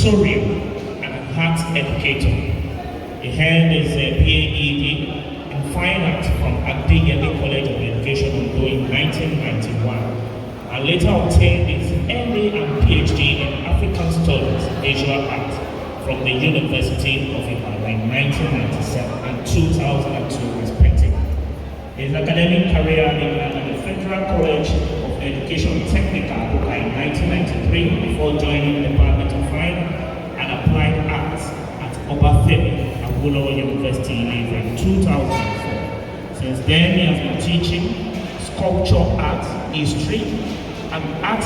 historian, and an art educator. He earned his PhD in Fine Arts from Adire College of Education in 1991, and later obtained his MA and PhD in African Studies, Visual Art from the University of Ibadan in 1997 and 2002 respectively. His academic career began at the Federal College of Education Technical in 1993 before joining the Department of Fine and Applied Arts at Obafemi University in 2004. Since then, he has been teaching sculpture art, history, and art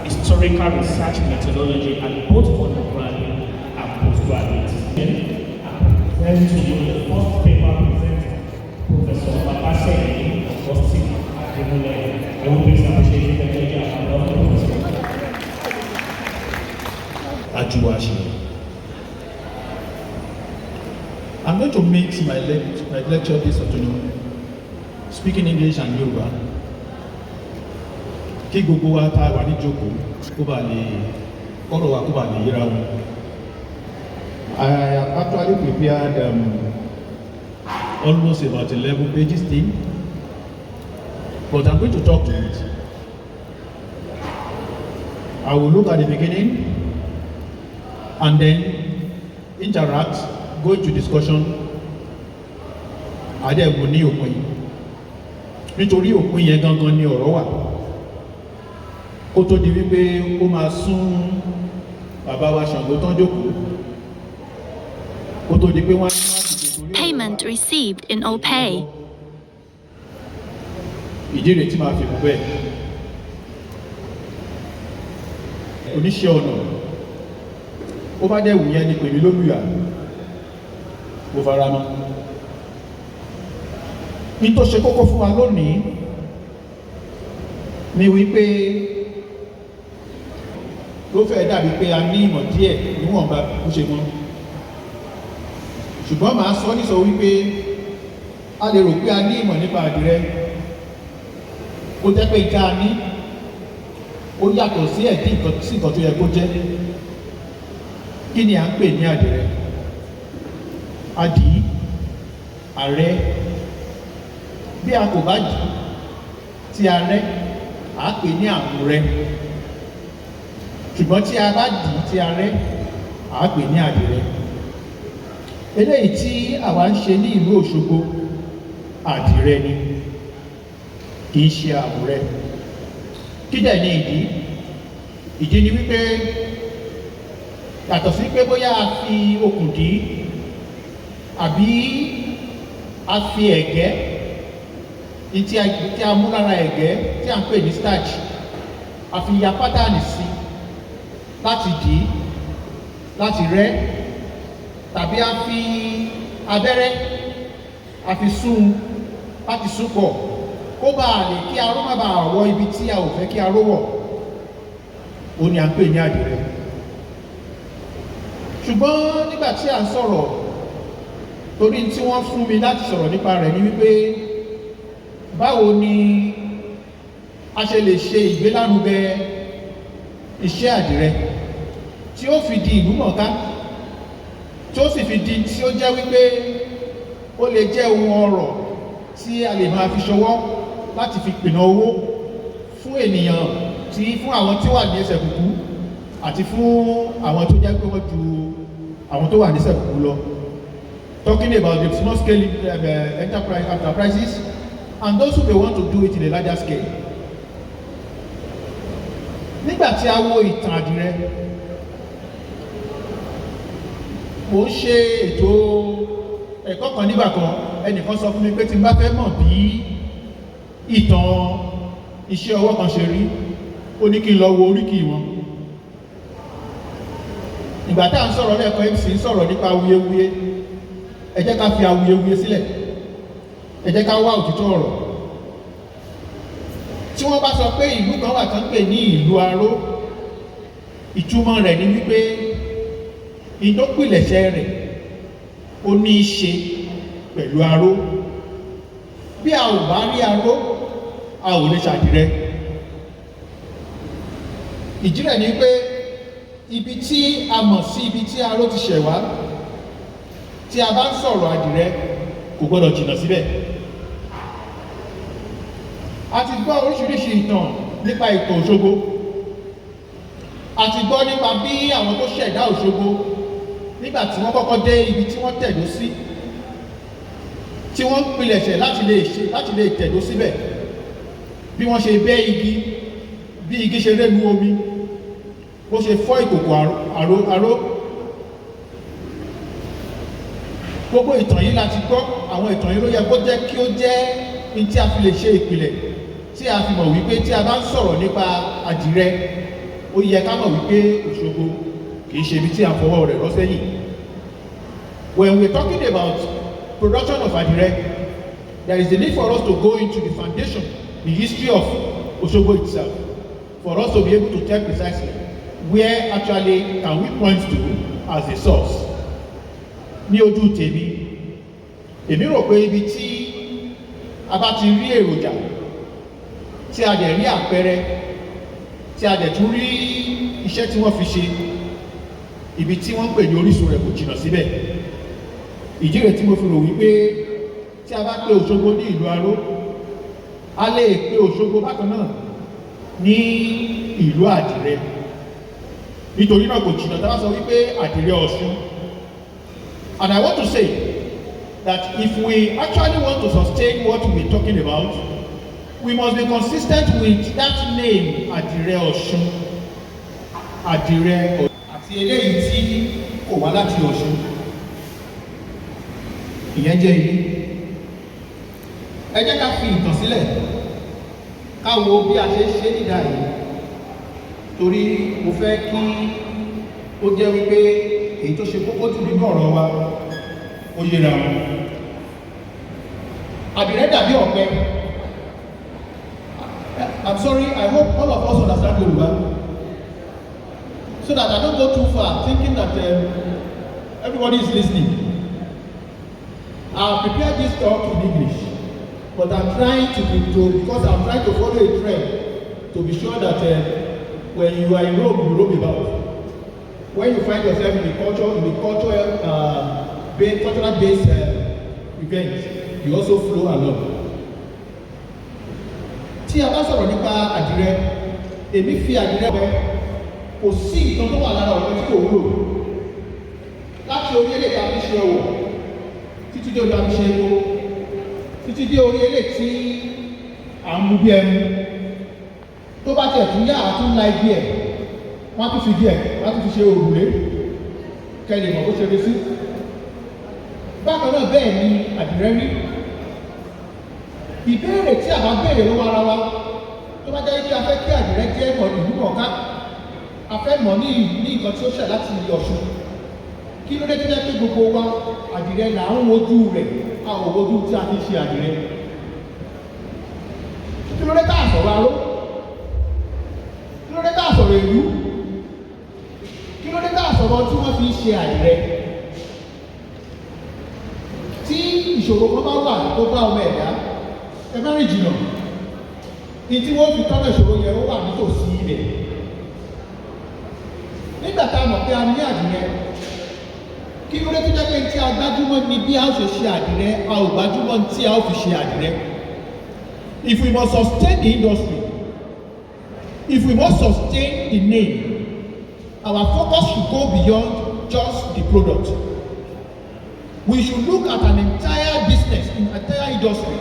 historical research methodology at both undergraduate and postgraduate. I present to you the first paper presented Professor Babasemi Austin Adimule. I will please appreciate the lecture and love the Ajuwashi. I'm going to mix my lecture this afternoon, speaking English and Yoruba. Kí gbogbo wa tá wà ní jókòó kó bá lè kọ́rọ̀ wa kó bá lè yẹra wọn. I have actually prepared almost about 11 pages thing, but I'm going to talk to it. I will look at the beginning and then interact, go into discussion, àdẹ́gbò ní òpin. Nítorí òpin yẹn gangan ni ọ̀rọ̀ wà. Kó tó di wípé ó máa sún bàbá wa Ṣàngó tán jókòó. Kó tó di pé wọ́n á ní Payment received in OPay. Ìdí rẹ̀ tí máa fi kú bẹ́ẹ̀. Oníṣẹ́ ọnà, ó bá dẹ̀ wù yẹn ni pèmí lólùyà. Mo fara mọ́. Ní tó ṣe kókó fún wa lónìí ni wípé ló fẹ́ dàbí pé a ní ìmọ̀ díẹ̀ níwọ̀nba bó ṣe mọ́. Ṣùgbọ́n màá sọ ní sọ wípé a lè rò pé a ní ìmọ̀ nípa àdìrẹ. Ó jẹ́ pé ìta ní ó yàtọ̀ sí ẹ̀dí nǹkan tó yẹ kó jẹ́. Kí ni à ń pè ní àdìrẹ? Adì, àrẹ, bí a kò bá dì tí a rẹ́, à pè ní àmúrẹ. Ṣùgbọ́n tí a bá dì tí a rẹ́, à pè ní àdìrẹ. Eléyìí tí àwa ń ṣe ní ìlú Òṣogbo, àdìrẹ ni, kì í ṣe àmúrẹ. Kí dẹ̀ ni ìdí? Ìdí ni wípé yàtọ̀ sí pé bóyá a fi okùn dì í, àbí a fi ẹ̀gẹ́ tí a mú lára ẹ̀gẹ́ tí a ń pè ní starch, a fi ya pátánì sí láti dì í, láti rẹ́, tàbí a fi abẹ́rẹ́ a fi sún láti sún pọ̀ kó bá lè kí aró má bàa wọ ibi tí a ò fẹ́ kí aró wọ̀. Ó ní à ń pè ní àdìrẹ. Ṣùgbọ́n nígbà tí a ń sọ̀rọ̀, torí tí wọ́n fún mi láti sọ̀rọ̀ nípa rẹ̀ ni wípé báwo ni a ṣe lè ṣe ìgbélárugẹ iṣẹ́ àdìrẹ tí ó fi di ìlú mọ̀ọ́ká, tí ó sì fi di tí ó jẹ́ wípé ó lè jẹ́ ohun ọrọ̀ tí a lè máa fi ṣọwọ́ láti fi pènà owó fún ènìyàn, fún àwọn tí wà ní ẹsẹ̀ kùkú àti fún àwọn tó jẹ́ pé wọ́n ju àwọn tó wà ní ẹsẹ̀ kùkú lọ. Talking about the small scale enterprises and those who may want to do it in a larger scale. Nígbà tí a wo ìtàn àdìrẹ, mo ń ṣe ètò ẹ̀kọ́ kan nígbà kan, ẹnìkan sọ fún mi pé tí n bá fẹ́ mọ̀ bí ìtàn iṣẹ́ ọwọ́ kan ṣe rí, ó ní kí n lọ wo oríkì wọn. Ìgbà tá à ń sọ̀rọ̀ lẹ́ẹ̀kan MC ń sọ̀rọ̀ nípa awuyewuye. Ẹ jẹ́ ká fi awuyewuye sílẹ̀, ẹ jẹ́ ká wá òtítọ́ ọ̀rọ̀. Tí wọ́n bá sọ pé ìlú kan wà tán pè ní ìlú aró, ìtumọ̀ rẹ̀ ni wípé ìdópìlẹ̀ṣẹ̀ rẹ̀ ó ní í ṣe pẹ̀lú aró. Bí a ò bá rí aró, a ò lè ṣàdìrẹ. Ìdí rẹ̀ ni pé ibi tí a mọ̀ sí ibi tí aró ti ṣẹ̀ wá, tí a bá ń sọ̀rọ̀ àdìrẹ kò gbọ́dọ̀ jìnnà síbẹ̀. A ti gbọ́ oríṣiríṣi ìtàn nípa ìtàn Òṣogbo. A ti gbọ́ nípa bí àwọn tó ṣẹ̀dá Òṣogbo nígbà tí wọ́n kọ́kọ́ dé ibi tí wọ́n tẹ̀dó sí, tí wọ́n pilẹ̀ṣẹ̀ láti lè tẹ̀dó síbẹ̀, bí wọ́n ṣe bẹ́ igi, bí igi ṣe rélu omi, bó ṣe fọ́ ìkòkò àró. Gbogbo ìtàn yìí láti gbọ́. Àwọn ìtàn yìí ló yẹ kó jẹ́ kí ó jẹ́ ní tí a fi lè ṣe ìpìlẹ̀, tí a fi mọ̀ wípé tí a bá ń sọ̀rọ̀ nípa àdìrẹ, ó yẹ ká mọ̀ wípé Òṣogbo kìí ṣe ibi tí a fọwọ́ rẹ̀ rọ́ sẹ́yìn. When we're talking about production of àdìrẹ, there is a need for us to go into the foundation, the history of Òṣogbo itself, for us to be able to tell precisely where actually can we point to as a source. Ní ojú tèmi, èmi rò pé ibi tí a bá ti rí èròjà, tí a dẹ̀ rí àpẹẹrẹ, tí a dẹ̀ tún rí iṣẹ́ tí wọ́n fi ṣe, ibi tí wọ́n ń pè ní orísun rẹ̀ kò jìnnà síbẹ̀. Ìdí rẹ̀ tí mo fi rò wípé tí a bá pè Òṣogbo ní ìlú Aró, a lè pè Òṣogbo bákan náà ní ìlú àdìrẹ. Nítorí náà kò jìnnà tá a bá sọ wípé Adire Osun. And I want to say that if we actually want to sustain what we're talking about, we must be consistent with that name, Adire Osun. Adire Osun. Àti eléyìí tí kò wá láti Ọ̀ṣun. Ìyẹn jẹ́ ilé. Ẹ jẹ́ ká fi ìtàn sílẹ̀, ká wo bí a ṣe ṣe nídà yìí. Torí mo fẹ́ kí ó jẹ́ wípé èyí tó ṣe kókó jù nínú ọ̀rọ̀ wa ó yẹra wọn. Àdìrẹ dàbí ọ̀pẹ. I'm sorry, I hope all of us understand Yoruba, so that I don't go too far thinking that everybody is listening. I've prepared this talk in English, but I'm trying because I'm trying to follow a trend to be sure that when you are in Rome, you roam about. When you find yourself in a cultural based event, you also flow along. Tí a bá sọ̀rọ̀ nípa àdìrẹ, èmi fi àdìrẹ wẹ, kò sí ìtàn tó wà lára ọ̀pẹ tí kò wúlò. Láti orí èlé tá a fi ṣe ọwọ́, títí dé orí a fi ṣe epo, títí dé orí èlé tí à ń mú bí ẹnu. Tó bá tiẹ̀ tún yá àtún la igi ẹ̀, wọ́n á tún fi díẹ̀, wọ́n á tún fi ṣe òrùlé, kẹ́lẹ̀ mọ̀ bó ṣe rí sí. Bákan náà bẹ́ẹ̀ ni àdìrẹ rí. Ìbéèrè tí a bá béèrè lọ́wọ́ ara wa, tó bá jẹ́ kí a fẹ́ kí àdìrẹ jẹ́ ìlú kọ̀ọ̀ká, a fẹ́ mọ̀ ní nǹkan tí ó ṣẹ̀ láti Ọ̀ṣun. Kí ló dé tó jẹ́ pé gbogbo wa àdìrẹ là ń wojú rẹ̀, a ò wojú tí a fi ṣe àdìrẹ? Kí ló dé tá a sọ̀rọ̀ Aró? Kí ló dé tá a sọ̀rọ̀ ìlú? Kí ló dé tá a sọ̀rọ̀ tí wọ́n fi ṣe àdìrẹ? Tí ìṣòro kan bá wà tó bá ọmọ ẹ̀dá, ẹ má rìn jìnnà. Ní tí wọ́n fi tọ́nà ìṣòro yẹn ó wà nítòsí ibẹ̀. Nígbà tá a mọ̀ pé a ní àdìrẹ, kí ló dé tó jẹ́ pé tí a gbájúmọ́ ni bí a ó ṣe ṣe àdìrẹ, a ò gbájúmọ́ tí a ó fi ṣe àdìrẹ. If we must sustain the industry, if we must sustain the name, our focus should go beyond just the product. We should look at an entire business, an entire industry,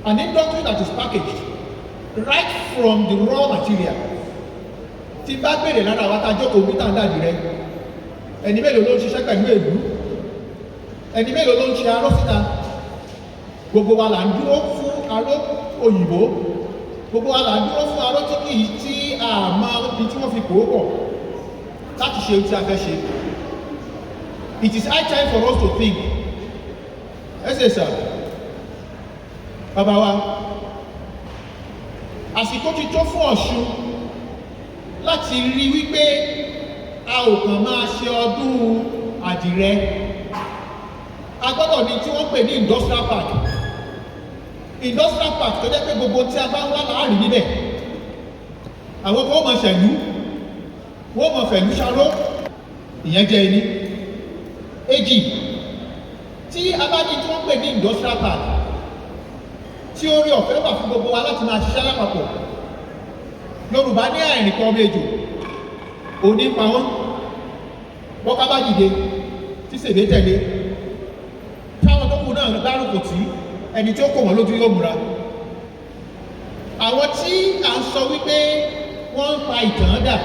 an industry that is packaged right from the raw material. Tí bá gbèrè lára wa tá jókòó bí tàn dàdí rẹ, ẹni mélòó ló ń ṣiṣẹ́ pẹ̀lú èlú, ẹni mélòó ló ń ṣe aró síta, gbogbo wa là ń dúró fún aró òyìnbó, gbogbo wa là ń dúró fún aró tí kìí tí àmọ́ ibi tí wọ́n fi pòó pọ̀ láti ṣe ohun tí a fẹ́ ṣe. It is high time for us to think. Ẹ ṣe sà, bàbá wa, àsìkò ti tó fún Ọ̀ṣun láti rí wípé a ò kàn máa ṣe ọdún àdìrẹ. A gbọ́dọ̀ ní tí wọ́n pè ní industrial park. Industrial park tó jẹ́ pé gbogbo tí a bá ń wá láàrin níbẹ̀. Àwọn kan ó máa ṣẹ̀lú, wọ́n mọ̀ fẹ̀lú ṣaró, ìyẹn jẹ́ ẹni. Èjì, tí a bá ní tí wọ́n pè ní industrial park, tí orí ọ̀fẹ́ wà fún gbogbo wa láti máa ṣiṣẹ́ lápapọ̀, Yorùbá ní àìrìn kan ọmọ ejò, òní pa wọ́n, bọ́ká bá dìde, tí sèbé tẹ̀lé, táwọn tó kù náà dárúkọ tí ẹni tí ó kò wọ́n lójú yóò múra. Àwọn tí à ń sọ wípé wọ́n ń pa ìtàn dà,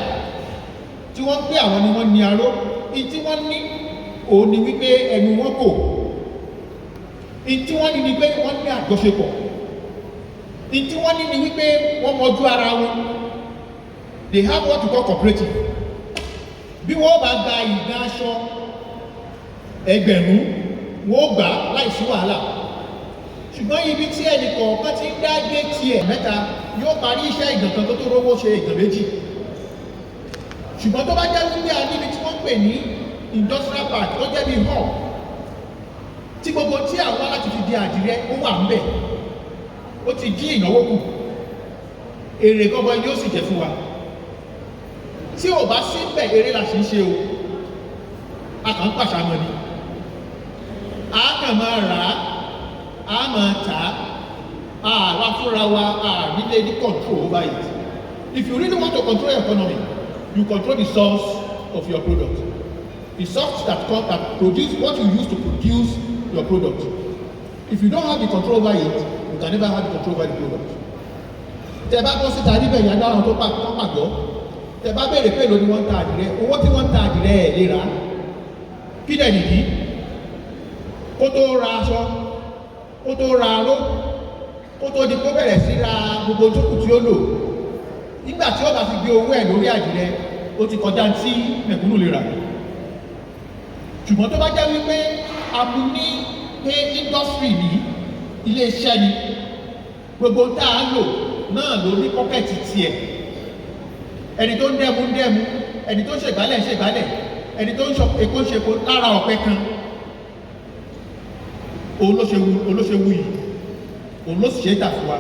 tí wọ́n gbé àwọn ni wọ́n ní aró, tí wọ́n ní òun ni wípé ẹnu wọn kò, tí wọ́n ní ni pé wọ́n ní àjọṣepọ̀, tí wọ́n ní ni wípé wọ́n mọjú ara wọn, they have what we call cooperative. Bí wọ́n bá gba ìgbà aṣọ ẹgbẹ̀rún wọ́n gbà láìsí wàhálà, ṣùgbọ́n ibi tí ẹnì kọ̀ọ̀kan ti ń dá gbé tiẹ̀ mẹ́ta yóò parí iṣẹ́ ìgbọ̀n kan tó tó rówó ṣe ìgbọ̀n méjì. Ṣùgbọ́n tó bá jẹ́ wípé a níbi tí wọ́n pè ní industrial park tó jẹ́ bí hall, tí gbogbo tí àwọn láti fi di àdìrẹ ó wà ń bẹ̀, ó ti dín ìnáwó kù, èrè gọ́gọ́ ni ó sì jẹ́ fún wa. Tí ò bá sí bẹ̀ eré la ṣe ń ṣe o, a kàn ń pàṣàmọ́ ni, a kàn máa rà á, a máa tà á, àwa fúnra wa nílé ní control over it. If you really want to control your economy, you control the source of your product, the source that produce what you use to produce your product. If you don't have the control over it, you can never have the control over the product. Tẹ́ bá bọ́ síta níbẹ̀ yẹn dáhùn tó pàgọ́, tẹ́ bá béèrè pé èlò ni wọ́n ń ta àdìrẹ, owó tí wọ́n ń ta àdìrẹ ẹ̀ lè rà á. Kí dẹ̀ nìdí? Kó tó ra aṣọ, kó tó ra aró, kó tó di kó bẹ̀rẹ̀ sí ra gbogbo jókòó tí ó lò. Nígbà tí ó bá fi gbé owó ẹ̀ lórí àdìrẹ, ó ti kọjá tí mẹ̀kúnnù lè rà. Ṣùgbọ́n tó bá jẹ́ wípé a mú ní pé industry ní ilé-iṣẹ́ ni, gbogbo tá a lò náà ló ní pọ́kẹ̀tì tiẹ̀. Ẹni tó ń dẹ́mu ń dẹ́mu, ẹni tó ń ṣègbálẹ̀ ń ṣègbálẹ̀, ẹni tó ń ṣèkó ń ṣèkó lára ọ̀pẹ kan. Òun ló ṣe wù yìí, òun ló sì ṣe é tà fún wa.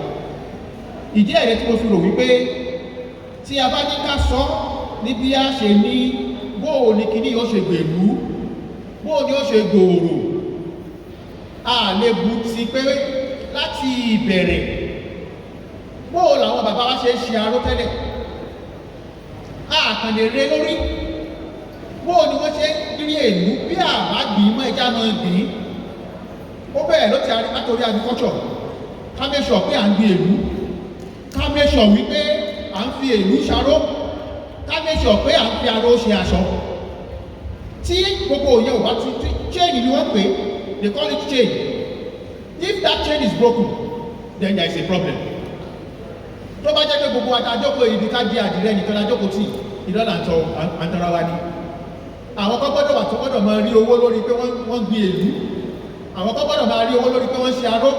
Ìdí ẹ̀rẹ́ tí mo fi rò wípé tí a bá ní ká sọ ní bí a ṣe ní bóò ní kíní yóò ṣe gbèlú, bóò ní ó ṣe gbòòrò, a lè bu ti pé láti ìbẹ̀rẹ̀ bóò làwọn bàbá wa ṣe ń ṣe aró tẹ́lẹ̀, a kàn lè re lórí bóò ni wọ́n ṣe ń rí èlú bí àbá gbìn mọ́ ẹja máa gbìn. Ó bẹ̀rẹ̀ ló ti látòrí agriculture, ká make sure pé à ń gbin èlú, ká make sure wípé à ń fi èlú ṣaró, ká make sure pé à ń fi aró ṣe aṣọ. Tí gbogbo òye ò bá ti chain ni wọ́n pè, they call it chain. If that chain is broken, then there is a problem. Tó bá jẹ́ pé gbogbo àtàjọ́pọ̀ ibi ká di àdìrẹ nìkan lájọ́pọ̀ tí ìdọ́là àtọ́ra wa ni. Àwọn kan gbọ́dọ̀ wà tó gbọ́dọ̀ máa rí owó lórí pé wọ́n gbin èlú. Àwọn kan gbọ́dọ̀ máa rí owó lórí pé wọ́n ṣe aró.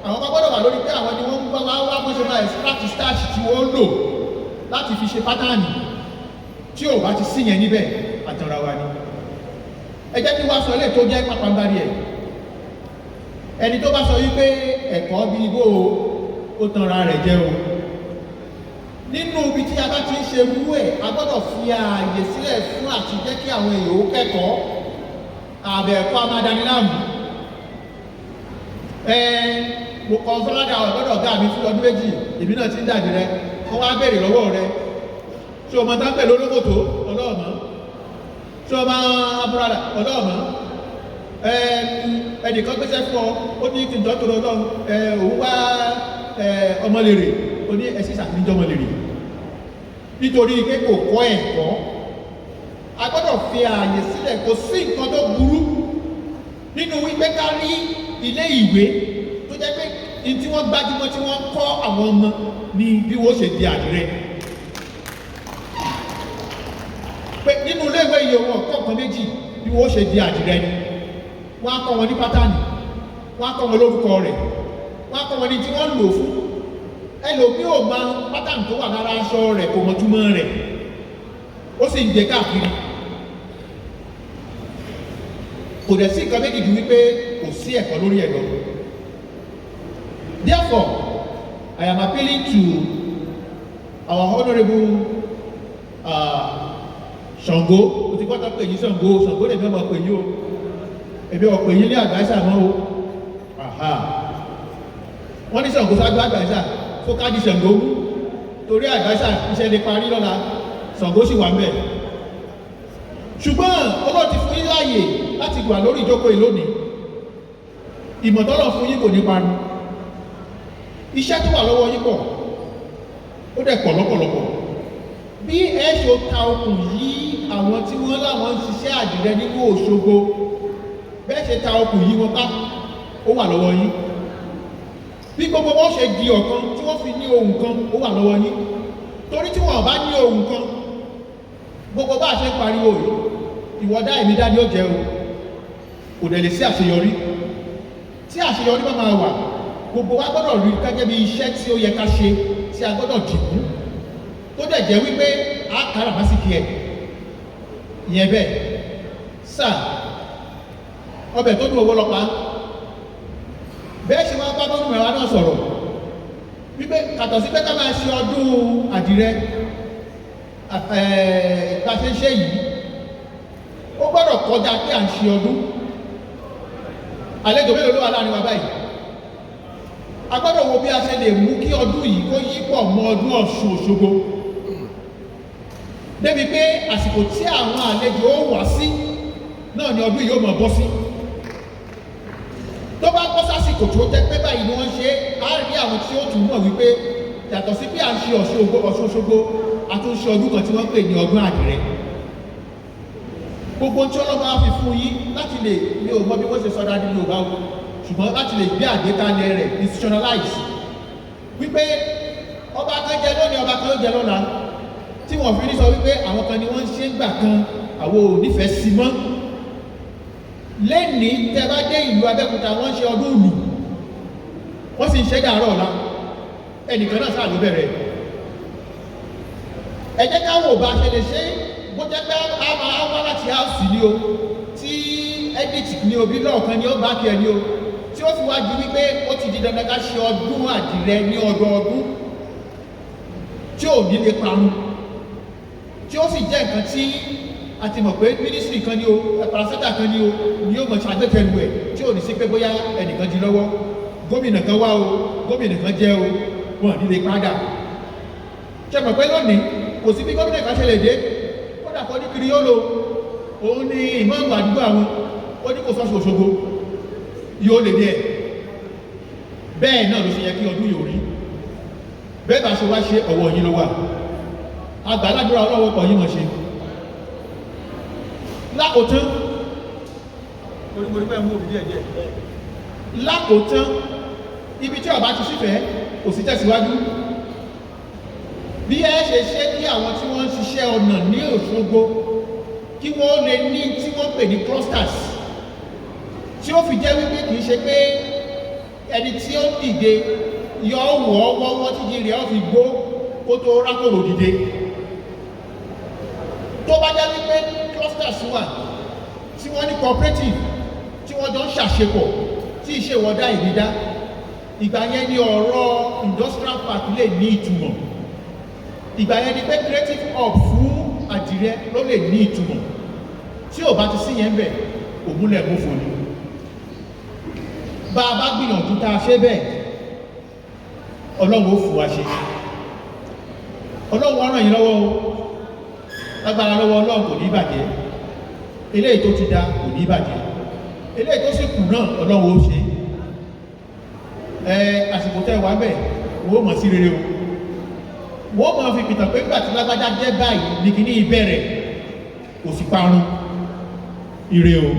Àwọn kan gbọ́dọ̀ wà lórí pé àwọn ni wọ́n ń wá bó ṣe máa extract starch tí wọ́n lò láti fi ṣe pátánì. Tí ò bá ti sí yẹn níbẹ̀, àtọ́ra wa ni. Ẹ jẹ́ kí wá sọ ilé tó jẹ́ pàpàǹbarì ẹ̀. Ẹni tó bá sọ wípé ẹ̀kọ́ bí igbó ó tanra rẹ̀ jẹ́ o. Nínú ibi tí a bá ti ń ṣe mú ẹ̀, a gbọ́dọ̀ fi ààyè sílẹ̀ fún àti jẹ́ kí àwọn èèyàn ó kẹ́kọ̀ọ́. Àbẹ̀ẹ̀kọ́ amádániláàmú. Mo kọ fọládà ọ̀gbọ́dọ̀ ọ̀gá mi fún ọdún méjì, èmi náà ti ń dàdí rẹ, wọ́n wá béèrè lọ́wọ́ rẹ. Ṣé o máa dá pẹ̀lú olókòtò ọlọ́ọ̀mọ́? Ṣé o máa abúradà ọlọ́ọ̀mọ́? Ẹnìkan gbéṣẹ́ fún ọ, ó ní kí n jọ́ tó lọ lọ́wọ́, òun wá ọmọlèrè, ó ní ẹ̀sìn ṣàfihàn ọmọlèrè. Nítorí pé kò kọ́ ẹ̀kọ́, a gbọ́dọ̀ fi ààyè sílẹ̀, kò sí nǹkan tó burú nínú wípé ká rí ilé ìwé tó jẹ́ pé tí wọ́n gbájúmọ́ tí wọ́n kọ́ àwọn ọmọ ní bí wọ́n ṣe di àdìrẹ. Pé nínú ilé ìwé iye wọn kọ̀ọ̀kan méjì bí wọ́n ṣe di àdìrẹ ni. Wọ́n á kọ́ wọn ní pátánì, wọ́n á kọ́ wọn lórúkọ rẹ̀, wọ́n á kọ́ wọn ní tí wọ́n lò fún. Ẹlòmíì ò mọ pátánì tó wà lára aṣọ rẹ̀, kò mọ túmọ̀ rẹ̀, ó sì ń gbé káàkiri. Kò dẹ̀ sí nǹkan méjì ju wípé kò sí ẹ̀kọ́ lórí ẹ̀ lọ. Therefore, I am appealing to our honourable Ṣàngó o ti gbọ́dọ̀ pè yín Ṣàngó Ṣàngó lè mẹ́mọ̀ pè yín o èmi ò pè yín ní advisor mọ́ o wọ́n ní Ṣàngó ṣáájú advisor kó káàdì Ṣàngó mú torí advisor iṣẹ́ lè parí lọ́la Ṣàngó sì wà ń bẹ̀ ṣùgbọ́n Ọlọ́run ti fún yín láàyè láti wà lórí ìjókòó yìí lónìí ìmọ̀tọ́lọ̀ fún yín kò ní parun iṣẹ́ tó wà lọ́wọ́ yín pọ̀ ó dẹ̀ pọ̀ lọ́pọ̀lọpọ̀ bí ẹ ṣe ta okùn yí àwọn tí wọ́n láwọn ń ṣiṣẹ́ àdìrẹ nínú Òṣogbo bẹ́ẹ̀ ṣe ta okùn yí wọn ká ó wà lọ́wọ́ yín bí gbogbo wọn ṣe di ọ̀kan tí wọ́n fi ní ohun kan ó wà lọ́wọ́ yín torí tí wọn bá ní ohun kan gbogbo bá a ṣe ń pariwo yìí ìwọ́dá èmi dání ó jẹ́ o kò dẹ̀ lè sí àṣeyọrí tí àṣeyọrí bá máa wà gbogbo wa gbọ́dọ̀ rí gẹ́gẹ́ bí iṣẹ́ tí ó yẹ ká ṣe tí a gbọ́dọ̀ dìbò tó dẹ̀ jẹ́ wípé a kára má sì kí ẹ̀ ìyẹn bẹ́ẹ̀ sáà ọbẹ̀ tó dùn owó lọ́pàá bẹ́ẹ̀ ṣe máa bá gómìnà wa náà sọ̀rọ̀ wípé kàtọ̀ sí pé ká máa ṣe ọdún àdìrẹ ìpàṣẹṣẹ yìí ó gbọ́dọ̀ kọjá pé à ń ṣe ọdún àlejò mélòó ló wà láàrin wa báyìí a gbọ́dọ̀ wo bí a ṣe lè mú kí ọdún yìí kó yí pọ̀ mọ́ ọdún Ọ̀ṣun Òṣogbo débi pé àsìkò tí àwọn àlejò ó wá sí náà ni ọdún yìí ó máa bọ́ sí tó bá bọ́ sásìkò tó jẹ́ pé báyìí ni wọ́n ṣe á rí àwọn tí ó tún mọ̀ wípé yàtọ̀ sí bí à ń ṣe Ọ̀ṣun Òṣogbo a tún ṣe ọdún kan tí wọ́n pè ní ọdún àdìrẹ gbogbo tí ọlọ́mọ á fi fún yín láti lè ní o mọ bí wọ́n ṣe sọ́dá nínú ọba o ṣùgbọ́n láti lè gbé àgbékalẹ̀ rẹ̀ institutionalize wípé ọba kan jẹ lónìí ọba kan jẹ lọ́la tí wọ́n fi ní sọ wípé àwọn kan ni wọ́n ń ṣe ń gbà kan àwọn ò nífẹ̀ẹ́ sí mọ́ lẹ́nìí tẹ́ bá dé ìlú Abẹ́òkúta wọ́n ń ṣe ọdún ìlú wọ́n sì ń ṣe dàárọ̀ ọ̀la ẹnìkan náà sáà ló bẹ̀rẹ̀ ẹ jẹ́ ká wò bá ṣe lè ṣe bó jẹ́ pé a máa wá láti áùsì ni o tí edit ni o bí lọ́ọ̀kan ni ó bá kí ẹ ni o tí ó fi wá di wípé ó ti di dandan ká ṣe ọdún àdìrẹ ní ọdọọdún tí ò ní lè parun tí ó sì jẹ́ nǹkan tí a ti mọ̀ pé mínísírì kan ní o parasẹ́tà kan ní o ni yóò mọ̀ ṣàgbékẹ̀lú ẹ̀ tí ò ní sí pé bóyá ẹnìkan di lọ́wọ́ gómìnà kan wá o gómìnà kan jẹ́ o wọn ní lè padà ṣe mọ̀ pé lónìí kò sí bí gómìnà kan ṣe lè dé kódà kọ́ ní kiri yóò lo òun ni ìmáàmù àdúgbò àwọn ó ní kò sọ́sọ́ Òṣogbo yóò lè dé ẹ̀ bẹ́ẹ̀ náà ló ṣe yẹ kí ọdún yóò rí bẹ́ẹ̀ bá ṣe wá ṣe ọwọ́ yín ló wà àgbàlagbà ọlọ́wọ́ pọ̀ yín mọ̀ ṣe lákòótán orígbórígbó ẹ̀mú òbí díẹ̀ lákòótán ibi tí ọba ti sífẹ̀ẹ́ kò sí tẹ̀síwájú bí ẹ ṣe ṣe kí àwọn tí wọ́n ń ṣiṣẹ́ ọ̀nà ní Òṣogbo kí wọ́n lè ní tí wọ́n pè ní clusters tí ó fi jẹ́ wípé kìí ṣe pé ẹni tí ó dìde yọ wọ́wọ́ títí rẹ̀ ó fi gbó kó tó rákòrò dìde tó bá jẹ́ wípé clusters wà tí wọ́n ní cooperative tí wọ́n jọ ń ṣàṣepọ̀ tí ìṣèwọ́dá ìdídá ìgbà yẹn ni ọ̀rọ̀ industrial park lè ní ìtumọ̀ ìgbà yẹn ni pé creative hub fún àdìrẹ ló lè ní ìtumọ̀ tí ò bá ti sí yẹn bẹ̀ òmúlẹ̀ mọ́fò ni bá a bá gbìyànjú tá a ṣe bẹ́ẹ̀ Ọlọ́run ó fún wa ṣe Ọlọ́run á ràn yín lọ́wọ́ o lágbára lọ́wọ́ Ọlọ́run kò ní bàjẹ́ eléyìí tó ti dá kò ní bàjẹ́ eléyìí tó sì kù náà Ọlọ́run ó ṣe àsìkò tẹ́ wà bẹ́ẹ̀ wọ́n mọ̀ sí rere o wọ́n mọ̀ fi pìtàn pé nígbà tí lágbájá jẹ́ báyìí ní kíní ìbẹ̀rẹ̀ kò sì parun ire o.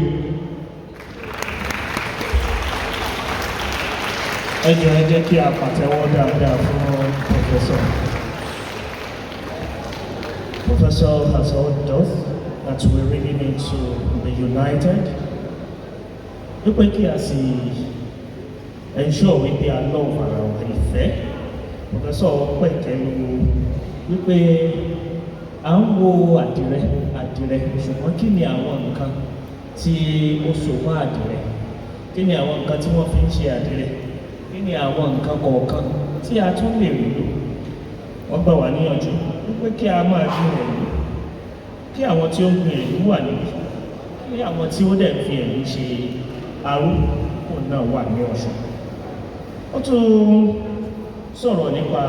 ẹ jẹ́ kí a pàtẹ́wọ́ dáadáa fún Professor. Professor has told us that we really need to be united. Wípé kí a sì ensure wípé a love ara wa ìfẹ́. Professor pẹ̀kẹ́lu wípé à ń wo àdìrẹ ṣùgbọ́n kí ni àwọn nǹkan tí ó so mọ́ àdìrẹ? Kí ni àwọn nǹkan tí wọ́n fi ń ṣe àdìrẹ? Kí ni àwọn nǹkan kọ̀ọ̀kan tí a tún lè rí lò? Wọ́n gbà wá níyànjú wípé kí a máa gbìyànjú kí àwọn tí ó ń gbin ìlú wà níbí, kí àwọn tí ó dẹ̀ fi ẹ̀mí ṣe arúgbó náà wà ní Ọ̀ṣun. Ó tún sọ̀rọ̀ nípa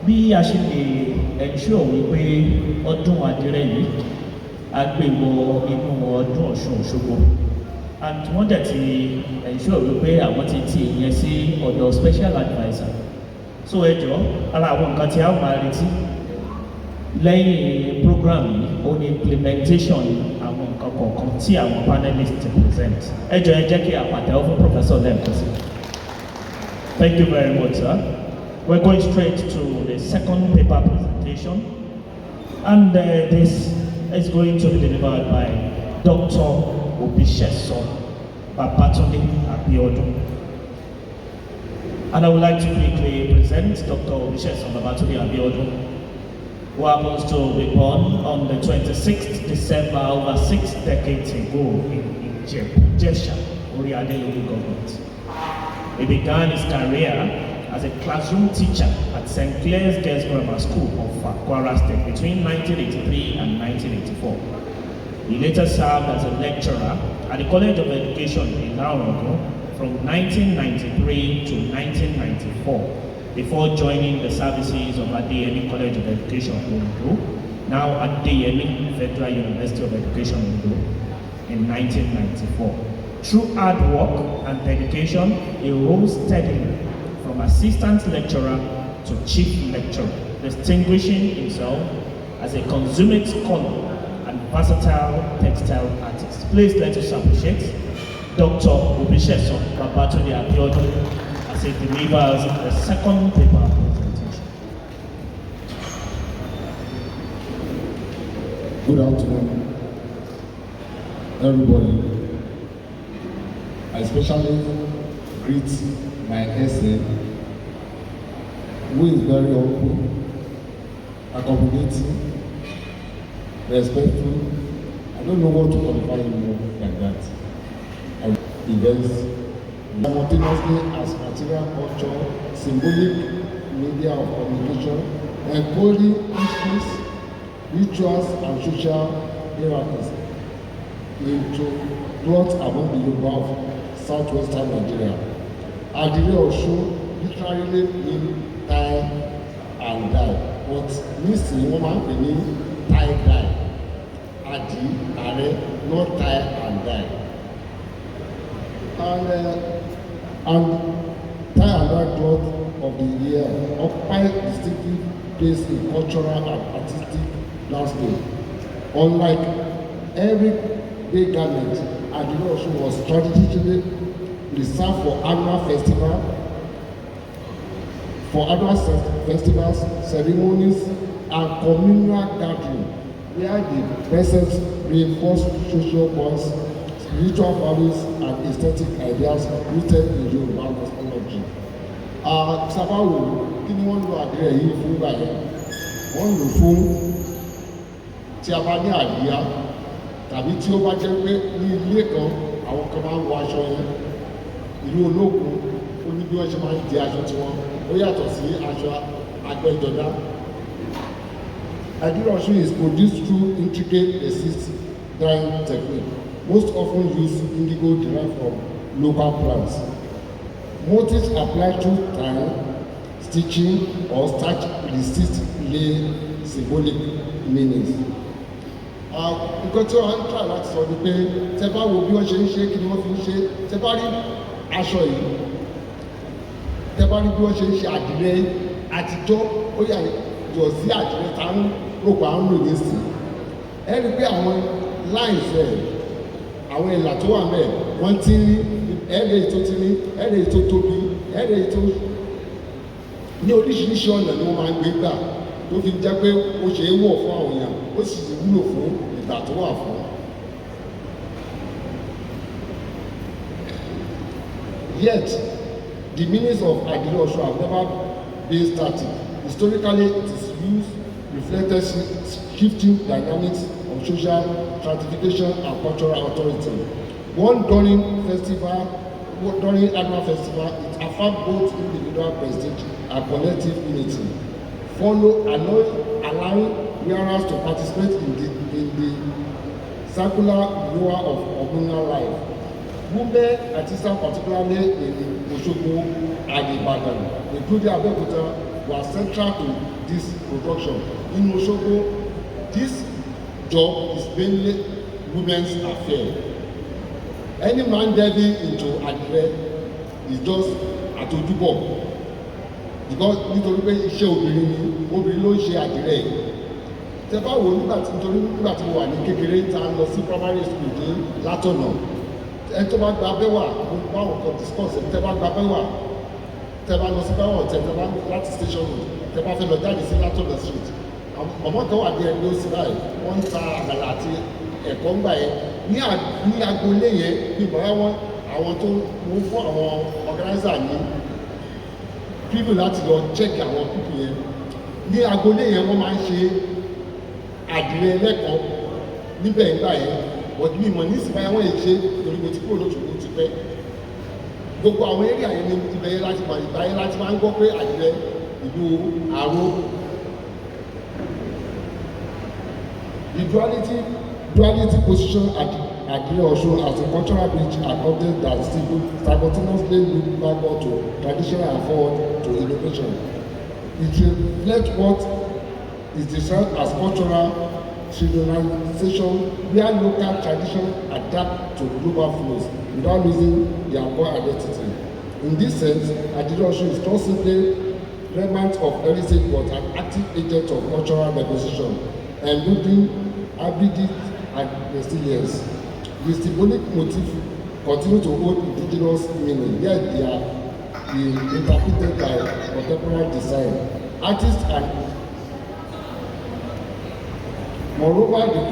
bí a ṣe lè ensure wípé ọdún Adire yìí a gbé wọ inú ọdún Ọ̀ṣun Òṣogbo, and wọ́n dẹ̀ ti ensure wípé àwọn ti ìyẹn sí ọ̀dọ̀ special adviser. So ẹ jọ̀ọ́, ara àwọn nǹkan tí a ó máa retí lẹ́yìn program yìí ó ní implementation àwọn nǹkan kọ̀ọ̀kan tí àwọn panelists ti present. Ẹ jọ̀ọ́ ẹ jẹ́ kí a pàtẹ́wọ́ fún Professor lẹ́ẹ̀kan sí. Thank you very much, sir. We're going straight to the second paper presentation, and this is going to be delivered by Dr. Obisheso Babatunde Abiodun. And I would like to quickly present Dr. Obisheso Babatunde Abiodun, who happens to be born on the 26th December over 6 decades ago in Jesha, Oriade local government. He began his career as a classroom teacher at St. Clair's Girls Grammar School of Kwara State between 1983 and 1984. He later served as a lecturer at the College of Education in Naorongo from 1993 to 1994, before joining the services of Adire College of Education in Ondo, now Adire Federal University of Education in 1994. Through hard work and dedication, he rose steadily from assistant lecturer to chief lecturer, distinguishing himself as a consummate scholar and versatile textile artist. Please let us appreciate Dr. Obisheso Babatunde Abiodun as he delivers the second paper presentation. Good afternoon, everybody. I especially greet my essay, who is very open, accommodating, respectful. I don't know what to qualify him more like that. And events simultaneously as material culture, symbolic media of communication, encoding issues, rituals, and social hierarchies into plots among the Yoruba of southwestern Nigeria. Adire Osun literally mean tie and die, but nísìnyí wọ́n máa ń pè ní tie dye. Adi, Are, not tie and die. And tie and die cloth of the year occupy distinctive place in cultural and artistic landscape. Unlike everyday garment, Adire Osun was strategically reserved for annual festivals, ceremonies, and communal gatherings, where the presence reinforced social bonds, spiritual values, and aesthetic ideas rooted in Yoruba cosmology. Sábàwò kí ni wọ́n lo àdìrẹ yìí fún báyìí? Wọ́n lò fún tí a bá ní àríyá, tàbí tí ó bá jẹ́ pé ní ilé kan àwọn kan máa ń wọ aṣọ yẹn. Ìlú ológun ó ní bí wọ́n ṣe máa ń di aṣọ tiwọn, ó yàtọ̀ sí aṣọ agbẹ́jọdá. Adire Osun is produced through intricate resist dyeing technique, most often use indigo derived from local plants. Motifs applied through dyeing, stitching, or starch resist lay symbolic meanings. Nǹkan tí wọ́n ń try láti sọ ni pé tẹ́ bá wo bí wọ́n ṣe ń ṣe kí ni wọ́n fi ń ṣe, tẹ́ bá rí aṣọ yìí, tẹ́ bá rí bí wọ́n ṣe ń ṣe àdìrẹ àtijọ́, ó yàtọ̀ sí àdìrẹ tá ń rògbà ń lò nísìn. Ẹ rí pé àwọn lines àwọn ìlà tó wà mẹ́ẹ̀ wọ́n ti rí ẹ̀rẹ́ ètò ti rí ẹ̀rẹ́ ètò tóbi ẹ̀rẹ́ ètò ní oríṣiríṣi ọ̀nà ni wọ́n máa ń gbé gbà tó fi jẹ́ pé ó ṣe é wọ̀ fún àwọn èèyàn ó sì ti wúlò fún ìgbà tó wà fún. Yet, the meanings of Adire Osun have never been static. Historically, it is used reflected shifting dynamics of social stratification and cultural authority. During annual festival, it affirmed both individual prestige and collective unity, allowing wearers to participate in the circular renewal of communal life. Women artisans, particularly in Osogbo and Ibadan, including Abeokuta, were central to this production. In Osogbo, this job is mainly women's affair. Any man delving into Adire is just àtojúbọ̀, because nítorí pé iṣẹ́ obìnrin ló ń ṣe Adire yìí. Tẹ́ bá wò nígbà tí mo wà ní kékeré tá a lọ sí primary school ní Látọ̀nà, ẹni tó bá gba abẹ́wà mo bá wọn kan discuss ẹni tẹ́ bá gba abẹ́wà, tẹ́ bá lọ sí báwọ̀ tẹ́ bá láti station road, tẹ́ bá fẹ́ lọ jáde sí Látọ̀nà street, ọmọ kan wà ní ẹgbẹ́ òsì báyìí wọ́n ń ta àgbàlá àti ẹ̀kọ́ ńgbà yẹn ní agboolé yẹn bí bọ́lá wọn àwọn tó mú fún àwọn organizer ní people láti lọ check àwọn people yẹn ní agboolé yẹn wọ́n máa ń ṣe Adire lẹ́kọ̀ọ́ níbẹ̀ ńgbà yẹn bọ̀dú mímọ̀ ní ìsìnbáyà wọ́n yìí ṣe torí mo ti kúrò lóṣùwò ti pẹ́ gbogbo àwọn eré àyẹ̀ ní ibẹ̀ yẹn láti máa ìgbà yẹn láti máa ń gbọ́ pé Adire ìlú àrò. The duality position Adire Osun as a cultural bridge and object that simultaneously look backward to tradition and forward to innovation. It reflects what is described as cultural synchronization, where local traditions adapt to global flows without losing their core identity. In this sense, Adire Osun is not simply remnant of heritage but an active agent of cultural negotiation, enabling ability and resilience. The symbolic motif continue to hold indigenous meaning, yet they are interpreted by contemporary design, artists, and moreover the